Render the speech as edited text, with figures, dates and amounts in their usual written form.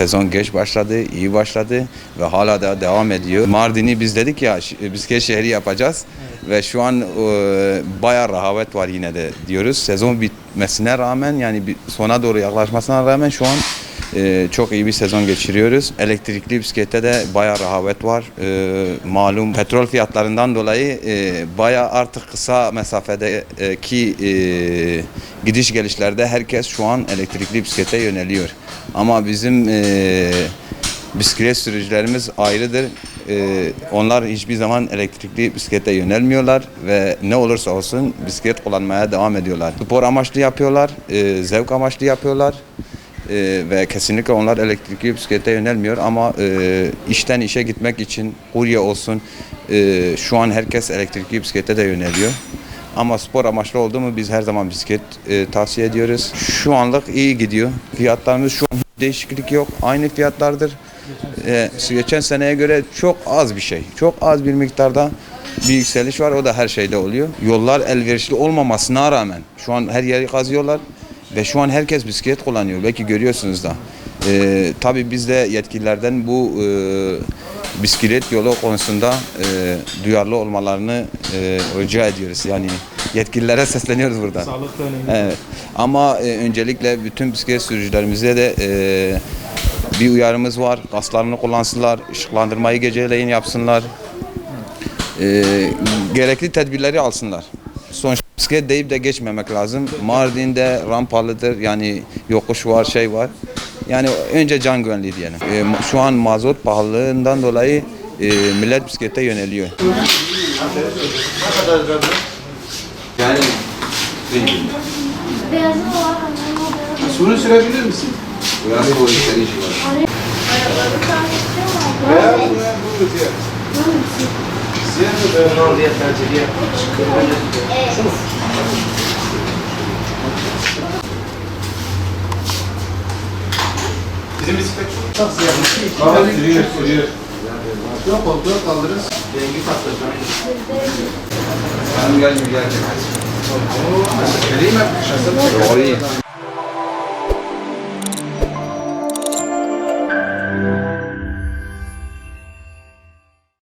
Sezon geç başladı, iyi başladı ve hala da devam ediyor. Mardin'i biz dedik ya bisiklet şehri yapacağız ve şu an bayağı rehavet var yine de diyoruz. Sezon bitmesine rağmen yani sona doğru yaklaşmasına rağmen şu an çok iyi bir sezon geçiriyoruz. Elektrikli bisiklette de bayağı rehavet var. Malum petrol fiyatlarından dolayı bayağı artık kısa mesafedeki gidiş gelişlerde herkes şu an elektrikli bisiklete yöneliyor. Ama bizim bisiklet sürücülerimiz ayrıdır. Onlar hiçbir zaman elektrikli bisiklete yönelmiyorlar ve ne olursa olsun bisiklet kullanmaya devam ediyorlar. Spor amaçlı yapıyorlar, zevk amaçlı yapıyorlar. Ve kesinlikle onlar elektrikli bisiklete yönelmiyor ama işten işe gitmek için kurye olsun şu an herkes elektrikli bisiklete de yöneliyor. Ama spor amaçlı oldu mu biz her zaman bisiklet tavsiye ediyoruz. Şu anlık iyi gidiyor. Fiyatlarımız şu an değişiklik yok. Aynı fiyatlardır. Geçen seneye göre çok az bir şey. Çok az bir miktarda bir yükseliş var. O da her şeyde oluyor. Yollar elverişli olmamasına rağmen şu an her yeri kazıyorlar. Ve şu an herkes bisiklet kullanıyor. Belki görüyorsunuz da. Tabii biz de yetkililerden bu bisiklet yolu konusunda duyarlı olmalarını rica ediyoruz. Yani yetkililere sesleniyoruz burada. Sağlıklı önemli. Evet. Ama öncelikle bütün bisiklet sürücülerimize de bir uyarımız var. Gaslarını kullansınlar, ışıklandırmayı geceleyin yapsınlar. Gerekli tedbirleri alsınlar. Sonuçta bisiklet deyip de geçmemek lazım. Mardin'de rampalıdır, yani yokuş var, şey var. Yani önce can güvenliği diyelim. Şu an mazot pahalılığından dolayı millet bisiklete yöneliyor. Yani Beyazı var. Suyunu sürebilir misin? biraz polisler işi var. Ayakları tanıştırma. Beyaz mı? Bu diye. Siyah mı? Beyaz mı? Diye tercih diye. Şunu. Bizim bisiklet çok siyah. Tamam, sürüyor, sürüyor. Yok oldu, kaldırırız. Rengi patlayacak. Hanım gelmiyor, gelecek. Vereyim mi? Doğru iyi.